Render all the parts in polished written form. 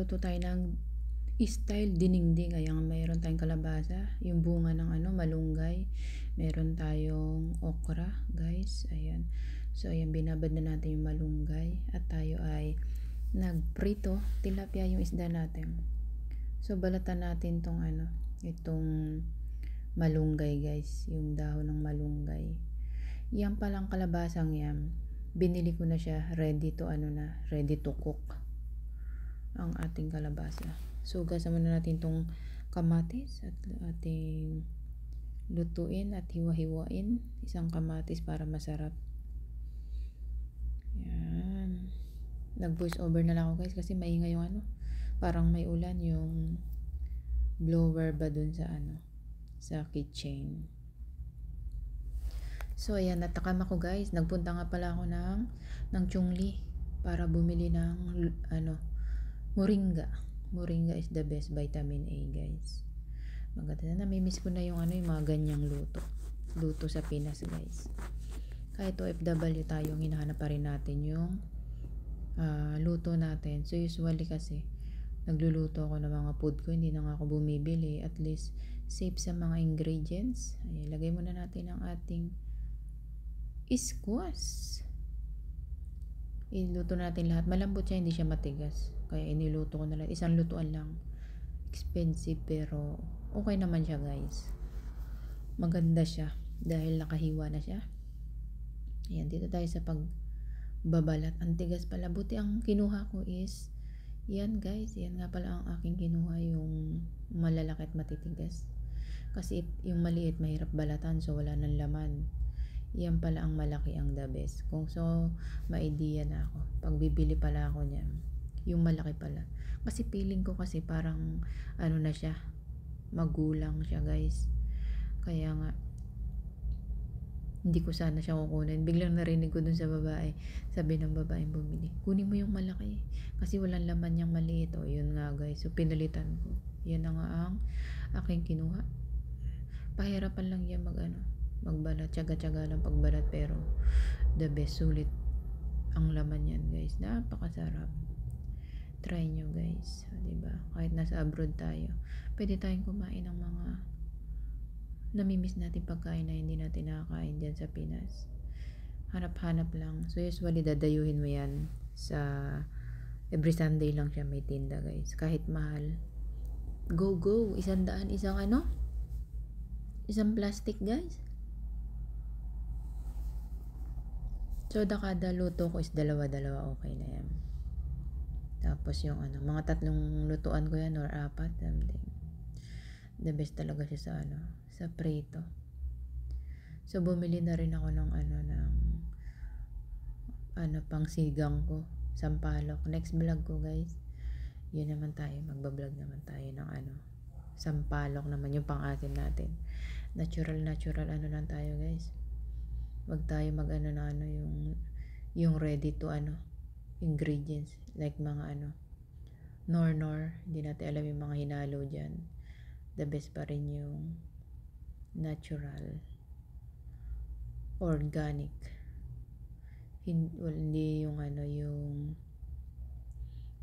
magluluto tayo ng style dinengdeng. Ayan, mayroon tayong kalabasa, yung bunga ng malunggay. Meron tayong okra, guys. Ayan. So, ayan, binabad na natin yung malunggay. At tayo ay nagprito. Tilapia yung isda natin. So, balatan natin tong itong malunggay, guys. Yung dahon ng malunggay. Yan palang kalabasang yan. Binili ko na siya. Ready to cook. Ang ating kalabasa. So, gasaman na natin tong kamatis at ating lutuin at hiwa-hiwain. Isang kamatis para masarap. Yan. Nag-voice over na lang ako, guys, kasi maingay yung parang may ulan yung blower ba dun sa kitchen. So, ayan, natakam ako, guys. Nagpunta nga pala ako ng Chungli para bumili ng moringa. Moringa is the best vitamin A, guys. Maganda na. Namimiss ko na yung yung mga ganyang luto. Luto sa Pinas, guys. Kahit OFW tayo, hinahanap pa rin natin yung luto natin. So, usually kasi, nagluluto ako ng mga food ko. Hindi na nga ako bumibili. At least, safe sa mga ingredients. Ayan, lagay muna natin ang ating squash. Iluto natin lahat. Malambot siya, hindi siya matigas. Kaya iniluto ko na lahat. Isang lutuan lang. Expensive pero okay naman siya, guys. Maganda siya dahil nakahiwa na siya. Ayan, dito tayo sa pagbabalat. Ang tigas pala. Buti ang kinuha ko is yan, guys. Yan nga pala ang aking kinuha, yung malalaki at matitigas. Kasi yung maliit mahirap balatan, so wala nang laman. Yan pala ang malaki ang the best. Ma-idea na ako. Pag bibili pala ako niyan, yung malaki pala. Kasi feeling ko kasi parang na siya, magulang siya, guys. Kaya nga, hindi ko sana siya kukunin. Biglang narinig ko dun sa babae. Sabi ng babaeng bumili, kunin mo yung malaki. Kasi walang laman yung maliit. O, yun nga, guys. So, pinalitan ko. Yan na nga ang aking kinuha. Pahirapan lang yan magbalat, tsaga-tsaga lang pagbalat, pero the best, sulit ang laman yan, guys. Napakasarap. Try nyo, guys. Diba? Kahit nasa abroad tayo, pwede tayong kumain ng mga namimiss natin pagkain na hindi natin nakakain dyan sa Pinas. Hanap-hanap lang. So, usually, dadayuhin mo yan sa every Sunday lang siya may tinda, guys. Kahit mahal. Go! 100, isang plastic, guys. So, kada luto ko is dalawa-dalawa, okay na yan. Tapos yung mga 3 lutuan ko yan or 4, something. The best talaga siya sa prito. So, bumili na rin ako ng pang sigang ko, sampalok. Next vlog ko, guys. Yun naman tayo, magbablog naman tayo ng sampalok naman yung pang-asim natin. Natural lang tayo, guys. Wag tayo na yung ready to ingredients, like mga nor, hindi natin alam yung mga hinalo dyan. The best pa rin yung natural, organic. Hindi yung yung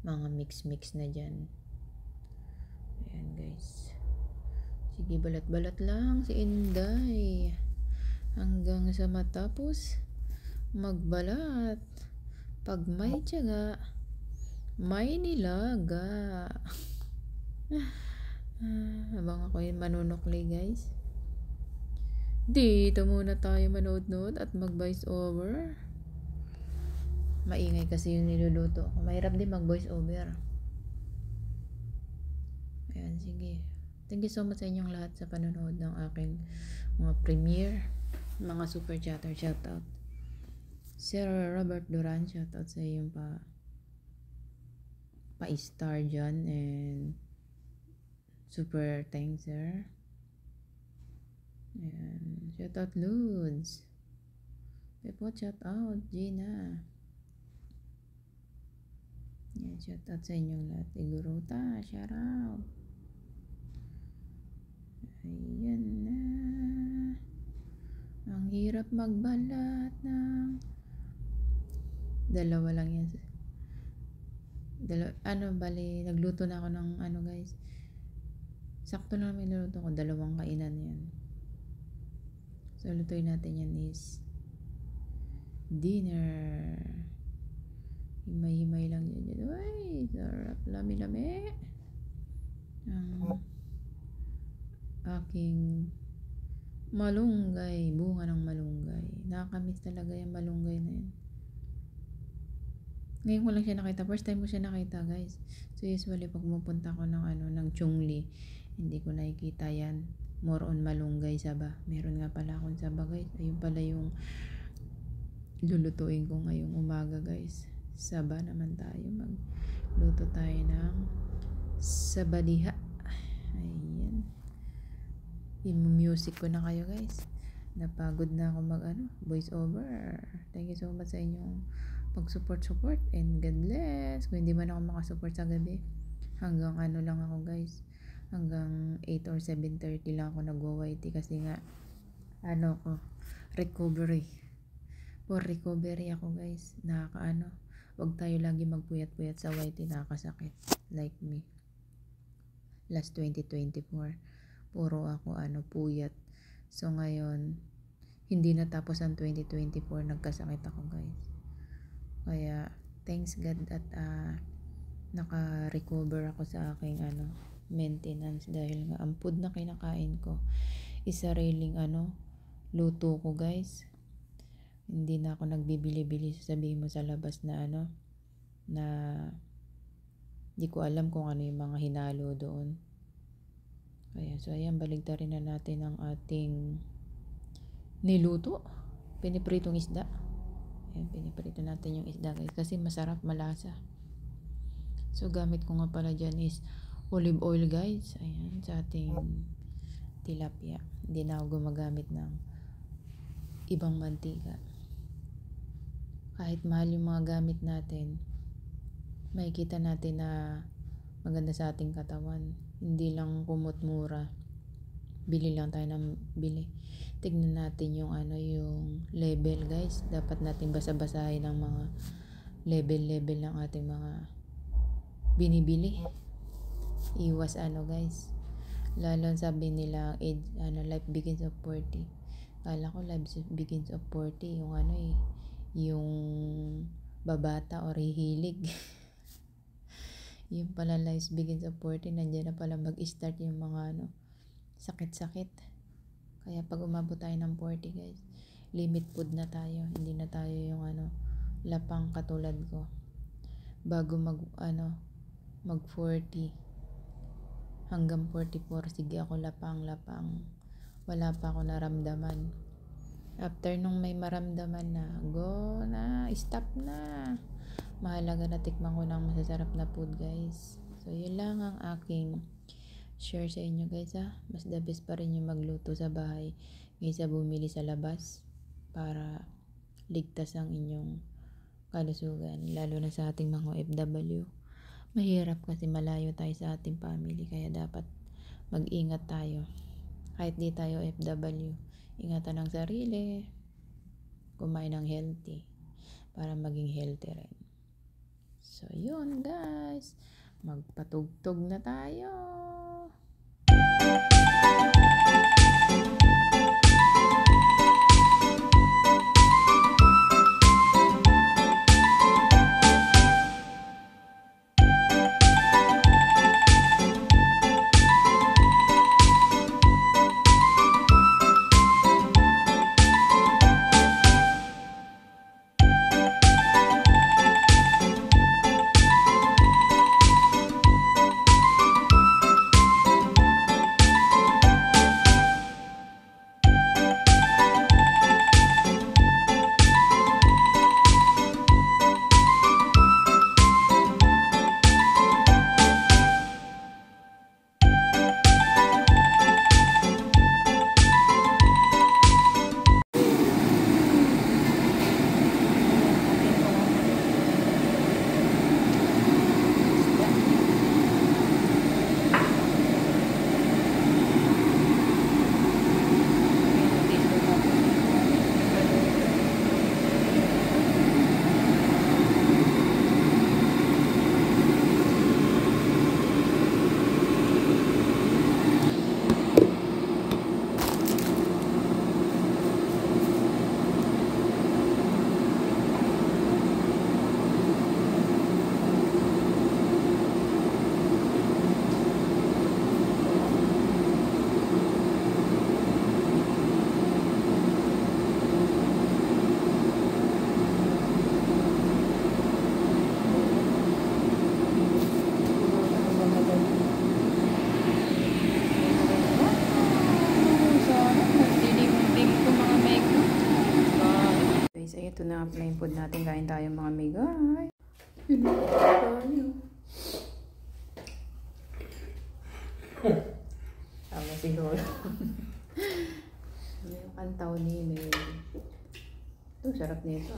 mga mix na dyan. Ayan, guys. Sige, balat-balat lang si Inday hanggang sa matapos magbalat. Pag may tiyaga, may nilaga. Habang ako yung manunukli, guys, dito muna tayo manood-nood at mag-voice over. Maingay kasi yung niluluto ko. Mahirap din mag-voice over. Ayan, sige. Thank you so much sa inyong lahat sa panonood ng aking mga premiere, mga super chatter. Shoutout Sir Robert Duran, shoutout sa iyong pa-star dyan, and super thanks, sir. Ayan, shoutout Ludes. Pepo, shoutout Gina. Ayan, shoutout sa inyong lahat. Iguruta, shoutout. Ayan na. Ang hirap magbalat ng dalawa lang yan. Bali, nagluto na ako ng guys. Sakto lang naman niluto ko, 2 kainan yan. So, lutuin natin yan is dinner. Himay-himay lang yan. Uy, sarap, lami-lami. Ang aking malunggay, bunga ng malunggay. Nakakamiss talaga yung malunggay na yan. Ngayon ko lang siya nakita. First time ko siya nakita, guys. So, usually, pag pupunta ko ng Chungli, hindi ko nakikita yan. More on malunggay saba. Meron nga pala akong saba, guys. Ayun pala yung lulutuin ko ngayong umaga, guys. Saba naman tayo. Magluto tayo ng sabadiha. Ayan. I-music ko na kayo, guys. Napagod na ako voice over. Thank you so much sa inyong pag-support and God bless. Kung hindi man ako makasupport sa gabi, hanggang lang ako, guys, hanggang 8 or 7:30 lang ako nagwa-YT kasi nga recovery ako, guys. Wag tayo lagi magpuyat-puyat sa YT, nakakasakit, like me last 2024 puro ako puyat. So ngayon hindi natapos ang 2024, nagkasakit ako, guys. Kaya thanks God at naka-recover ako sa aking maintenance dahil nga ang food na kinakain ko is sariling luto ko, guys. Hindi na ako nagbibili-bili. Sabihin mo sa labas na na di ko alam kung ano yung mga hinalo doon. Kaya so ayan, baligtarin na natin ang ating niluto. Pinipritong isda. Ayan, piniprito natin yung isda, guys, kasi masarap, malasa. So gamit ko nga pala dyan is olive oil, guys. Ayan, sa ating tilapia. Hindi na ako gumagamit ng ibang mantika. Kahit mahal yung mga gamit natin, makikita natin na maganda sa ating katawan. Hindi lang kumot-mura. Bili lang tayo ng bili. Tignan natin yung yung label, guys. Dapat natin basa-basahin ang mga level ng ating mga binibili. Iwas guys. Lalo sabi nila age, life begins of 40. Kala ko life begins of 40 yung yung babata or hihilig. Yung pala life begins of 40, nandiyan na pala mag-start yung mga sakit-sakit. Kaya pag umabot tayo ng 40, guys, limit food na tayo. Hindi na tayo yung lapang katulad ko. Bago mag 40 hanggang 44, sige ako lapang. Wala pa ako naramdaman. After nung may maramdaman na, go na, stop na. Mahalaga na tikman ko ng masasarap na food, guys. So yun lang ang aking share sa inyo, guys, Mas the best pa rin yung magluto sa bahay kaysa bumili sa labas para ligtas ang inyong kalusugan, lalo na sa ating mga OFW. Mahirap kasi malayo tayo sa ating family, kaya dapat mag-ingat tayo. Kahit di tayo OFW, ingatan ang sarili, kumain ng healthy para maging healthy rin. So yun, guys, magpatugtog na tayo. plain food natin. Kain tayo mga migay. Tayo. Tama si Lolo. Ano yung kantaw ni Mary? Ito, sarap nito.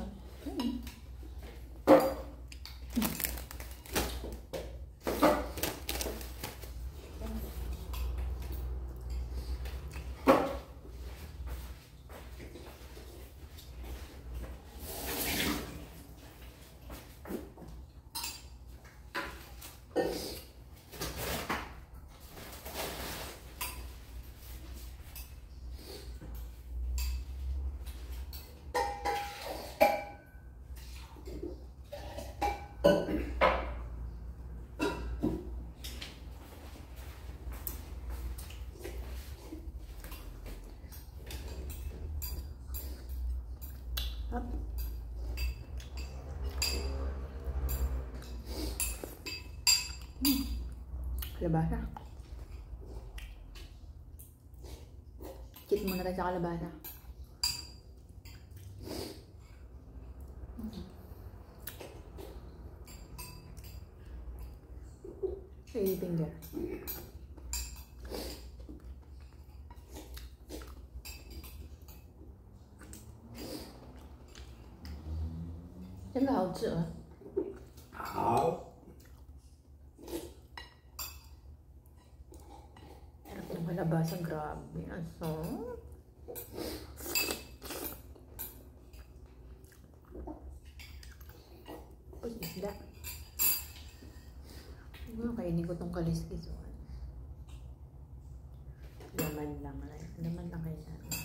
Kalabasa. Cheat muna tayo sa kalabasa. Say finger. Cái là hậu sữa. Hảo. Yung kalabasa, grabe. Aso. Tapos isda. Kainin ko tong kaliskis. Laman lang. Laman lang kayo natin.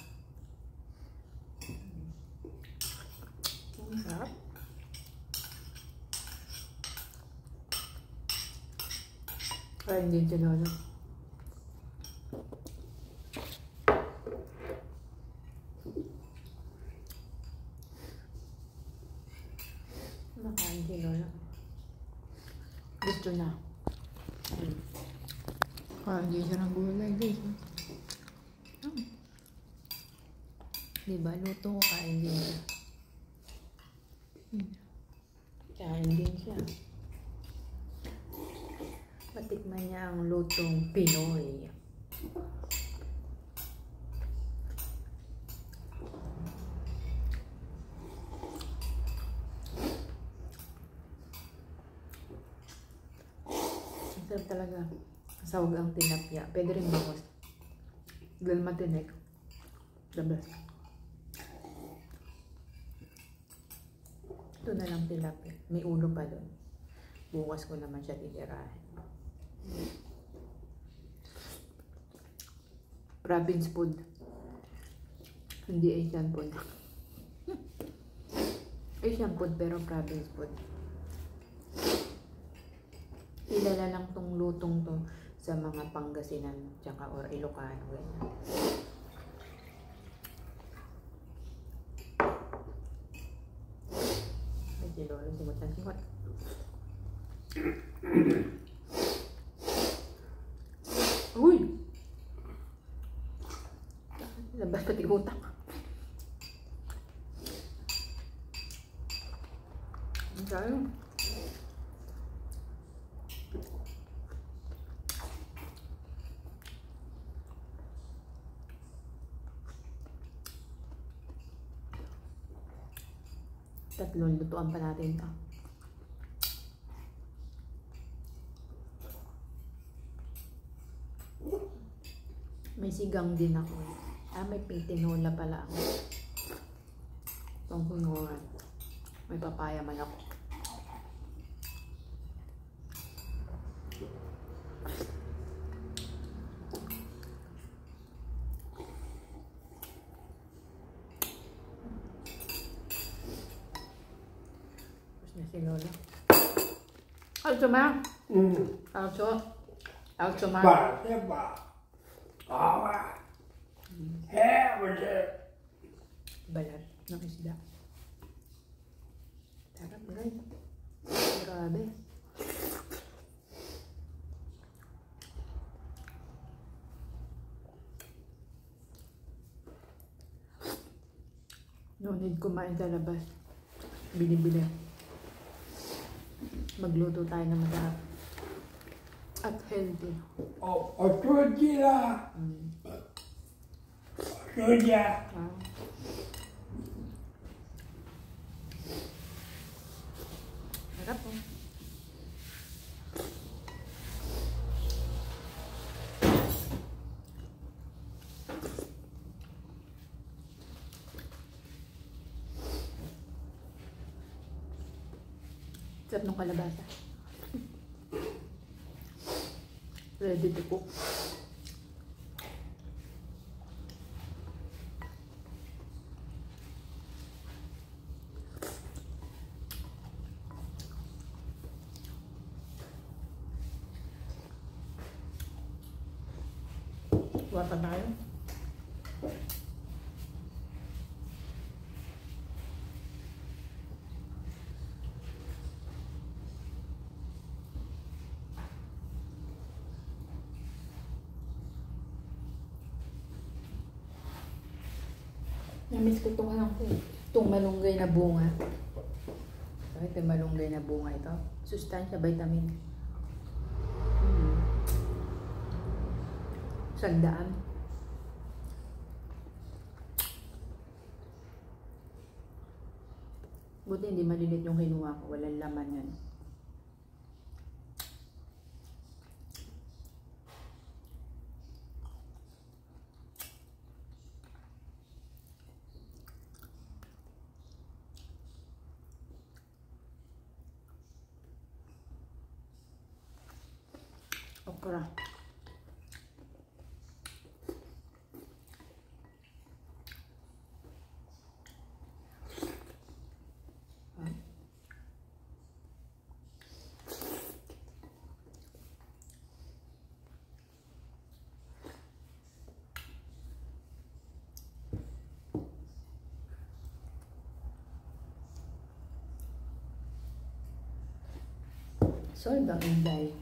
Ang sarap. Kaya hindi siya lolo. Makain si Lola. Gusto na. Kain din siya ng gulay, guys. Diba? Luto ko, kain din siya. Kain din siya. Patikman niya ang lutong Pinoy. Sarap talaga. Sawag ang tinapya. Pwede rin bangos. Dahil matinik. The best. Ito na lang tilapia. May ulo pa doon. Bukas ko naman siya titirahin. Province food. Hindi Asian food. Asian food pero province food. Kilala lang tong lutong to sa mga Pangasinan tsaka or Ilocano. Ganyan. Ay, si Lolo, singot na singot. Uy! Labas pati utak. Ang sarap. Tatlong lutuan pa natin ito. May sigang din ako. May pitinola pala ako. Itong hunguran. May papaya man ako. Tapos na si Lola. Alto ma? Alto? Alto ma? Ba. Awa. Balat ng isda. Sarap guys. Grabe. No need kumain sa labas. Binibili. Magluto tayo ng masarap. At healthy. Otudia. Otudia. Ah. Sarap po. Sarap ng kalabasa. Ready to cook. Wata tayo. Namiss ko itong ano ko eh. Itong malunggay na bunga. Ito yung malunggay na bunga ito. Sustansya, vitamin. Sandaan. Buti hindi malilit yung kinuha ko. Walang laman yan. Okra. Solve ang inday.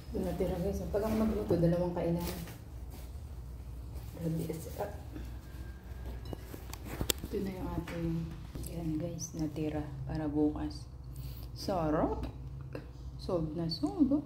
Doon natira guys. Pag ang magluto, dalawang kainan. Ito na yung ating yan guys, natira para bukas. Sarap! Solve na solve.